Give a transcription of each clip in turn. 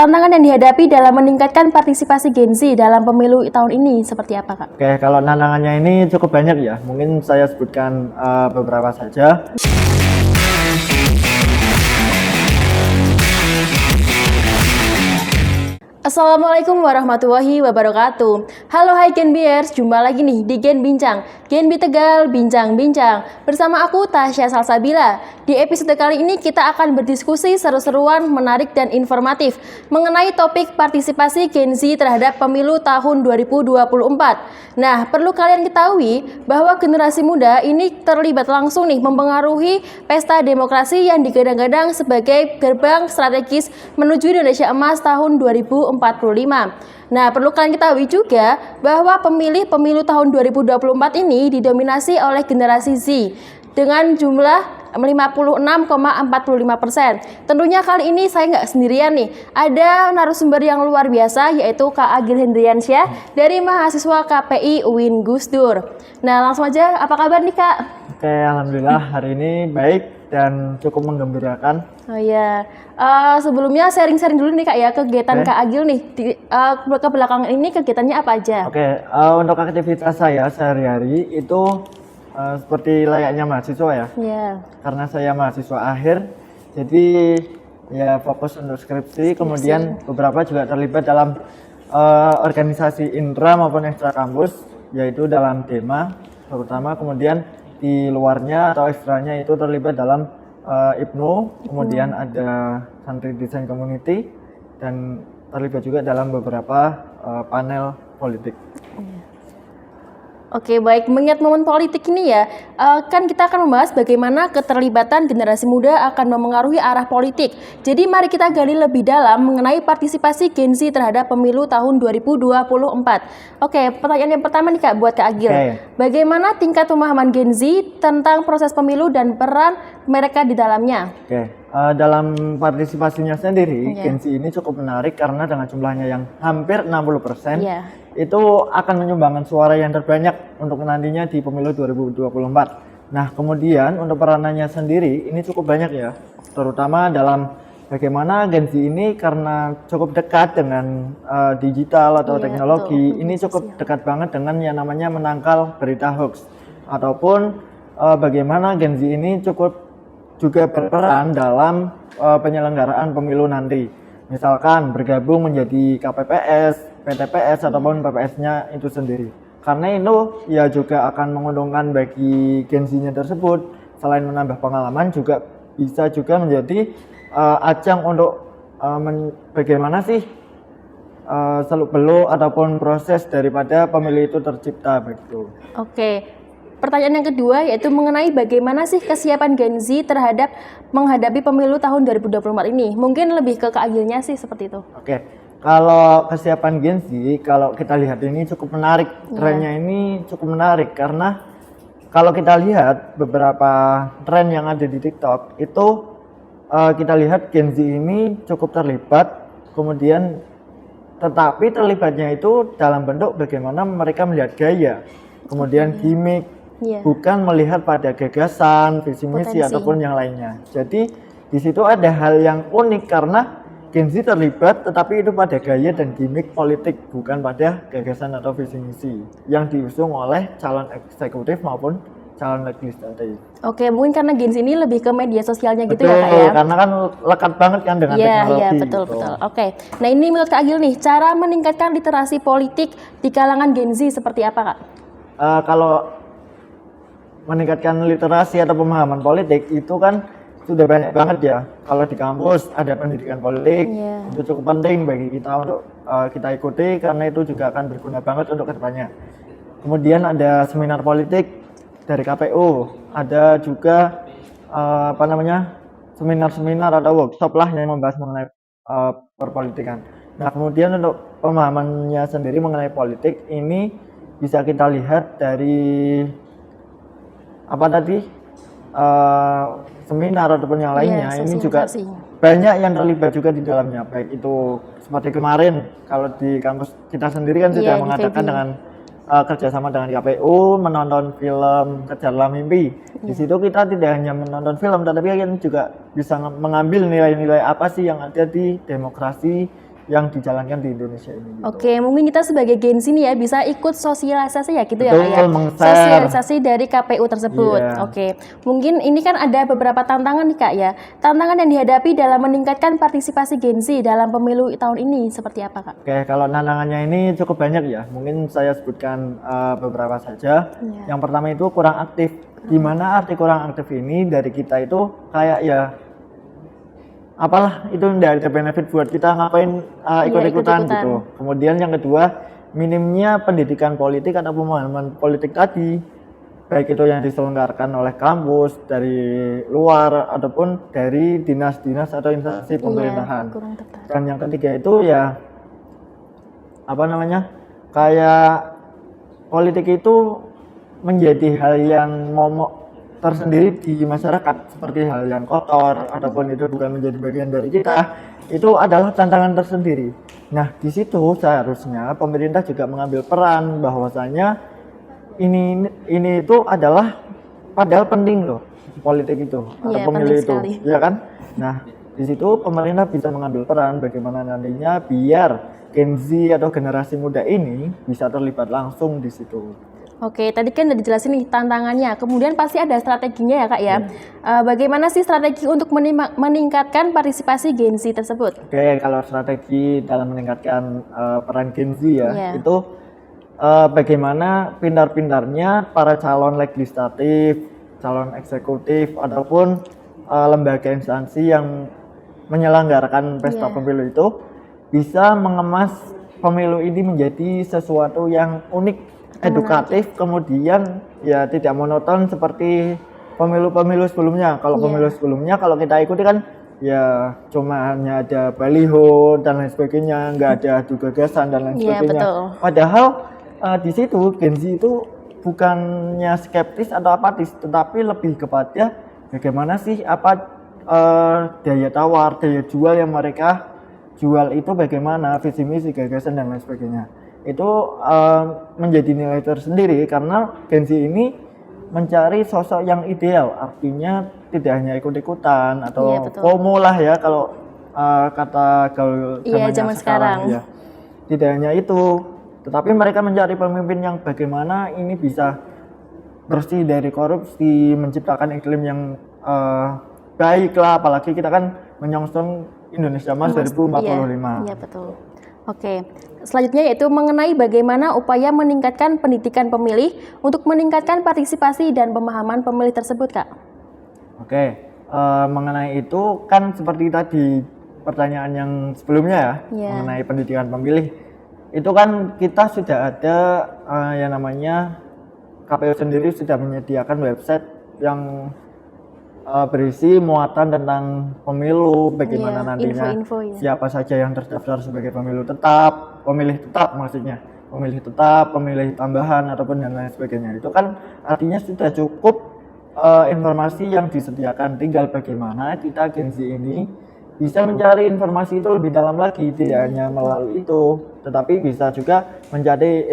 tantangan yang dihadapi dalam meningkatkan partisipasi Gen Z dalam pemilu tahun ini seperti apa, Kak? Oke, kalau tantangannya ini cukup banyak ya. Mungkin saya sebutkan beberapa saja. Assalamualaikum warahmatullahi wabarakatuh. Halo hai Gen Biers, jumpa lagi nih di Gen Bincang. Gen B Tegal, bincang-bincang. Bersama aku Tasya Salsabila. Di episode kali ini kita akan berdiskusi seru-seruan, menarik dan informatif mengenai topik partisipasi Gen Z terhadap pemilu tahun 2024. Nah, perlu kalian ketahui bahwa generasi muda ini terlibat langsung nih mempengaruhi pesta demokrasi yang digadang-gadang sebagai gerbang strategis menuju Indonesia Emas tahun 2045. Nah, perlu kalian ketahui juga bahwa pemilih pemilu tahun 2024 ini didominasi oleh generasi Z dengan jumlah 56,45%. Tentunya kali ini saya nggak sendirian nih. Ada narasumber yang luar biasa yaitu Kak Agil Hendriansyah dari mahasiswa KPI UIN Gus Dur. Nah, langsung aja, apa kabar nih Kak? Oke, alhamdulillah hari ini baik dan cukup menggembirakan. Oh iya, sebelumnya sharing-sharing dulu nih Kak ya, kegiatan Kak Agil nih ke belakang ini kegiatannya apa aja? Oke, untuk aktivitas saya sehari-hari itu seperti layaknya mahasiswa ya. Iya. Karena saya mahasiswa akhir, jadi ya fokus untuk skripsi. Kemudian beberapa juga terlibat dalam organisasi intra maupun ekstra kampus, yaitu dalam DEMA terutama. Kemudian di luarnya atau ekstranya itu terlibat dalam IPNU, kemudian ada Santri Desain Community, dan terlibat juga dalam beberapa panel politik. Oke, baik. Mengingat momen politik ini ya, kan kita akan membahas bagaimana keterlibatan generasi muda akan memengaruhi arah politik. Jadi mari kita gali lebih dalam mengenai partisipasi Gen Z terhadap pemilu tahun 2024. Oke, pertanyaan yang pertama nih Kak, buat Kak Agil. Bagaimana tingkat pemahaman Gen Z tentang proses pemilu dan peran mereka di dalamnya? Dalam partisipasinya sendiri, Gen Z ini cukup menarik karena dengan jumlahnya yang hampir 60%, itu akan menyumbangkan suara yang terbanyak untuk nantinya di pemilu 2024. Nah, kemudian untuk peranannya sendiri ini cukup banyak ya, terutama dalam bagaimana Gen Z ini karena cukup dekat dengan digital atau teknologi, ini cukup dekat banget dengan yang namanya menangkal berita hoax, ataupun bagaimana Gen Z ini cukup juga berperan dalam penyelenggaraan pemilu nanti. Misalkan bergabung menjadi KPPS, PTPS ataupun PPS-nya itu sendiri. Karena itu ya juga akan menguntungkan bagi Gen Z-nya tersebut. Selain menambah pengalaman juga bisa juga menjadi ajang untuk bagaimana sih seluk-beluk ataupun proses daripada pemilu itu tercipta begitu. Oke. Pertanyaan yang kedua yaitu mengenai bagaimana sih kesiapan Gen Z terhadap menghadapi pemilu tahun 2024 ini. Mungkin lebih ke Kak Agilnya sih seperti itu. Oke, kalau kesiapan Gen Z, kalau kita lihat ini cukup menarik. Trennya ini cukup menarik karena kalau kita lihat beberapa tren yang ada di TikTok itu kita lihat Gen Z ini cukup terlibat. Kemudian tetapi terlibatnya itu dalam bentuk bagaimana mereka melihat gaya, kemudian gimmick. Bukan melihat pada gagasan, visi misi ataupun yang lainnya. Jadi di situ ada hal yang unik karena Gen Z terlibat tetapi itu pada gaya dan gimmick politik, bukan pada gagasan atau visi misi yang diusung oleh calon eksekutif maupun calon legislatif. Oke, mungkin karena Gen Z ini lebih ke media sosialnya gitu ya Kak ya? Karena kan lekat banget kan dengan teknologi. Iya, betul. Oke, nah ini menurut Kak Agil nih, cara meningkatkan literasi politik di kalangan Gen Z seperti apa Kak? Kalau meningkatkan literasi atau pemahaman politik itu kan sudah banyak banget ya. Kalau di kampus ada pendidikan politik, itu cukup penting bagi kita untuk kita ikuti karena itu juga akan berguna banget untuk kedepannya. Kemudian ada seminar politik dari KPU, ada juga seminar-seminar atau workshop lah yang membahas mengenai perpolitikan. Nah, kemudian untuk pemahamannya sendiri mengenai politik ini bisa kita lihat dari seminar ataupun yang lainnya. Ini juga banyak yang terlibat juga di dalamnya, baik itu seperti kemarin kalau di kampus kita sendiri kan sudah mengadakan dengan kerjasama dengan KPU menonton film Kejarlah Mimpi. Di situ kita tidak hanya menonton film, tetapi kan juga bisa mengambil nilai-nilai apa sih yang ada di demokrasi yang dijalankan di Indonesia ini. Gitu. Oke, mungkin kita sebagai Gen Z nih ya bisa ikut sosialisasi ya gitu. Betul, ya Kak ya. meng-share. Sosialisasi dari KPU tersebut. Iya. Oke, mungkin ini kan ada beberapa tantangan nih Kak ya. Tantangan yang dihadapi dalam meningkatkan partisipasi Gen Z dalam pemilu tahun ini seperti apa Kak? Oke, kalau tantangannya ini cukup banyak ya. Mungkin saya sebutkan beberapa saja. Iya. Yang pertama itu kurang aktif. Gimana arti kurang aktif ini dari kita itu kayak ya apalah itu tidak ada benefit buat kita ngapain ikut-ikutan gitu. Kemudian yang kedua, minimnya pendidikan politik atau pemahaman politik tadi, baik itu yang diselenggarakan oleh kampus, dari luar ataupun dari dinas-dinas atau instansi pemerintahan. Dan yang ketiga itu ya apa namanya, kayak politik itu menjadi hal yang momok tersendiri di masyarakat, seperti hal yang kotor ataupun itu bukan menjadi bagian dari kita, itu adalah tantangan tersendiri. Nah, di situ seharusnya pemerintah juga mengambil peran bahwasanya ini itu adalah padahal penting loh politik itu atau pemilu itu, ya kan? Nah, di situ pemerintah bisa mengambil peran bagaimana nantinya biar Gen Z atau generasi muda ini bisa terlibat langsung di situ. Oke, tadi kan udah dijelasin nih tantangannya, kemudian pasti ada strateginya ya Kak ya. Bagaimana sih strategi untuk meningkatkan partisipasi Gen Z tersebut? Oke, kalau strategi dalam meningkatkan peran Gen Z ya, itu bagaimana pintar-pintarnya para calon legislatif, calon eksekutif, ataupun lembaga instansi yang menyelenggarakan pesta pemilu itu bisa mengemas pemilu ini menjadi sesuatu yang unik, edukatif, kemudian ya tidak monoton seperti pemilu-pemilu sebelumnya. Kalau pemilu sebelumnya kalau kita ikuti kan ya cuma hanya ada baliho dan lain sebagainya, nggak ada adu gagasan dan lain sebagainya. Betul. Padahal di situ Gen Z itu bukannya skeptis atau apatis, tetapi lebih kepada bagaimana sih daya tawar, daya jual yang mereka jual itu bagaimana, visi misi, gagasan dan lain sebagainya. Itu menjadi nilai tersendiri karena Gen Z ini mencari sosok yang ideal, artinya tidak hanya ikut-ikutan atau FOMO lah ya kalau kata gaul zaman sekarang ya. Tidak hanya itu, tetapi mereka mencari pemimpin yang bagaimana ini bisa bersih dari korupsi, menciptakan iklim yang baik lah, apalagi kita kan menyongsong Indonesia Emas 2045. Iya betul. Oke, selanjutnya yaitu mengenai bagaimana upaya meningkatkan pendidikan pemilih untuk meningkatkan partisipasi dan pemahaman pemilih tersebut, Kak. Oke, mengenai itu kan seperti tadi pertanyaan yang sebelumnya ya, mengenai pendidikan pemilih. Itu kan kita sudah ada yang namanya KPU sendiri sudah menyediakan website yang berisi muatan tentang pemilu, bagaimana nantinya siapa saja yang terdaftar sebagai pemilih tetap, pemilih tetap, pemilih tambahan ataupun dan lain sebagainya. Itu kan artinya sudah cukup informasi yang disediakan, tinggal bagaimana kita Gen Z ini bisa mencari informasi itu lebih dalam lagi, tidak hanya melalui itu, tetapi bisa juga mencari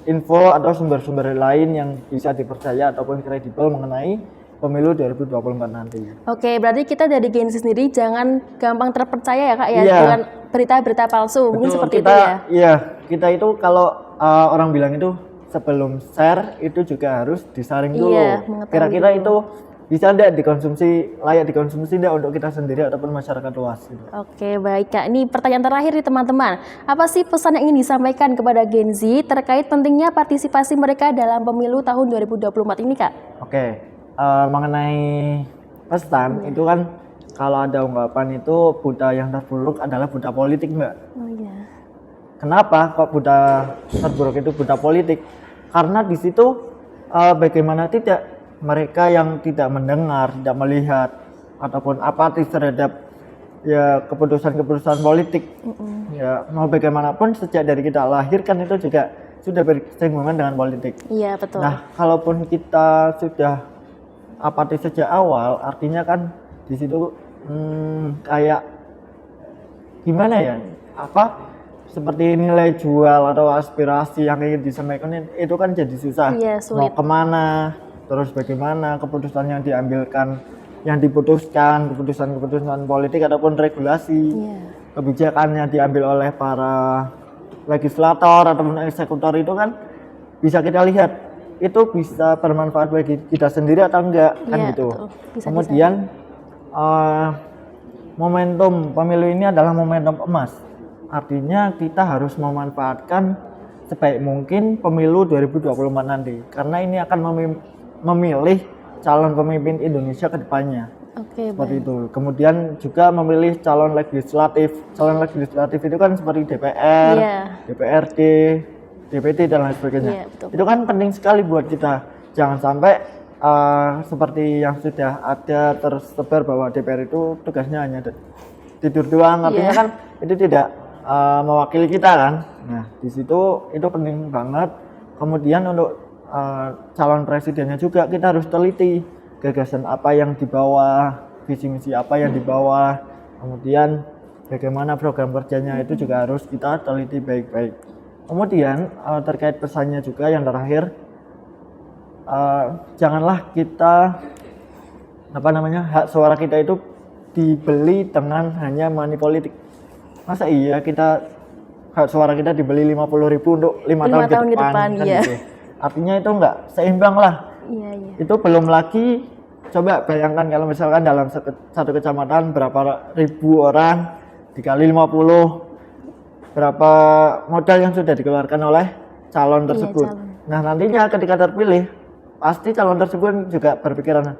info atau sumber-sumber lain yang bisa dipercaya ataupun kredibel mengenai pemilu 2024 nanti. Oke, berarti kita dari Gen Z sendiri jangan gampang terpercaya ya Kak ya dengan berita-berita palsu. Mungkin seperti itu ya. Iya, kita itu kalau orang bilang itu sebelum share itu juga harus disaring dulu. Kira-kira itu bisa tidak dikonsumsi, layak dikonsumsi tidak untuk kita sendiri ataupun masyarakat luas gitu. Oke, baik Kak. Ini pertanyaan terakhir nih teman-teman. Apa sih pesan yang ingin disampaikan kepada Gen Z terkait pentingnya partisipasi mereka dalam pemilu tahun 2024 ini Kak? Oke. Mengenai pesan itu kan kalau ada ungkapan itu buta yang terburuk adalah buta politik Mbak. Oh iya. Kenapa kok buta terburuk itu buta politik? Karena di situ bagaimana tidak mereka yang tidak mendengar, tidak melihat ataupun apatis terhadap ya keputusan-keputusan politik. Ya mau bagaimanapun sejak dari kita lahir kan itu juga sudah bersinggungan dengan politik. Iya betul. Nah kalaupun kita sudah apatis sejak awal, artinya kan di situ kayak gimana ya, seperti nilai jual atau aspirasi yang ingin disampaikan itu kan jadi susah. Mau kemana, terus bagaimana keputusan yang diambilkan, yang diputuskan, keputusan-keputusan politik ataupun regulasi kebijakannya diambil oleh para legislator ataupun eksekutor itu kan bisa kita lihat itu bisa bermanfaat bagi kita sendiri atau enggak kan Iya, gitu. betul. Bisa-bisa. Kemudian momentum pemilu ini adalah momentum emas. Artinya kita harus memanfaatkan sebaik mungkin pemilu 2024 nanti karena ini akan memilih calon pemimpin Indonesia ke depannya. Oke, Seperti baik. itu. Kemudian juga memilih calon legislatif. Calon legislatif itu kan seperti DPR, Iya. DPRD, DPT dan lain sebagainya. Iya, betul. Itu kan penting sekali buat kita. Jangan sampai seperti yang sudah ada tersebar bahwa DPR itu tugasnya hanya tidur doang. Artinya Iya. kan itu tidak mewakili kita kan. Nah, di situ itu penting banget. Kemudian untuk calon presidennya juga kita harus teliti gagasan apa yang dibawa, visi misi apa yang dibawa, kemudian bagaimana program kerjanya itu juga harus kita teliti baik-baik. Kemudian terkait pesannya juga yang terakhir, janganlah kita hak suara kita itu dibeli dengan hanya money politik. Masa iya kita hak suara kita dibeli 50.000 untuk 5 tahun ke depan kan iya. gitu. Artinya itu enggak seimbang lah. Iya, iya. Itu belum lagi coba bayangkan kalau misalkan dalam satu kecamatan berapa ribu orang dikali 50 berapa modal yang sudah dikeluarkan oleh calon tersebut. calon. Nah, nantinya ketika terpilih pasti calon tersebut juga berpikiran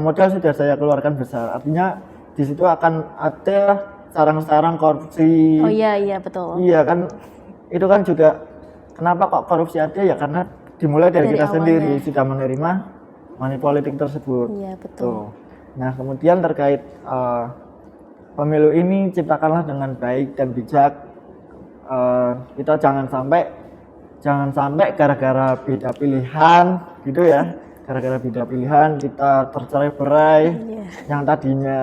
modal sudah saya keluarkan besar. Artinya di situ akan ada sarang-sarang korupsi. Oh iya, iya, betul. Iya kan, itu kan juga kenapa kok korupsi ada ya karena dimulai dari kita awalnya. sendiri sudah menerima money politik tersebut. Iya, betul. Tuh. Nah, kemudian terkait pemilu ini ciptakanlah dengan baik dan bijak. Kita jangan sampai gara-gara beda pilihan gitu ya. Gara-gara beda pilihan kita tercerai-berai. Iya. Yang tadinya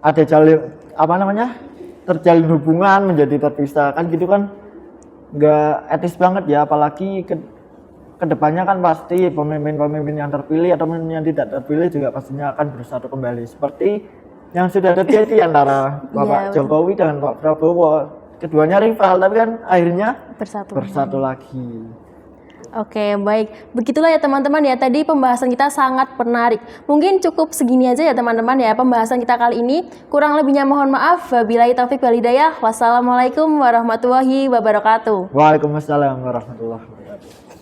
ada terjalin hubungan menjadi terpisah kan gitu kan nggak etis banget ya, apalagi kedepannya kan pasti pemimpin-pemimpin yang terpilih atau yang tidak terpilih juga pastinya akan bersatu kembali seperti yang sudah terjadi antara Bapak Jokowi dengan Pak Prabowo. Keduanya rival tapi kan akhirnya bersatu lagi. Oke, baik. Begitulah ya teman-teman ya. Tadi pembahasan kita sangat menarik. Mungkin cukup segini aja ya teman-teman ya pembahasan kita kali ini. Kurang lebihnya mohon maaf. Wabillahi taufiq wal hidayah. Wassalamualaikum warahmatullahi wabarakatuh. Waalaikumsalam warahmatullahi wabarakatuh.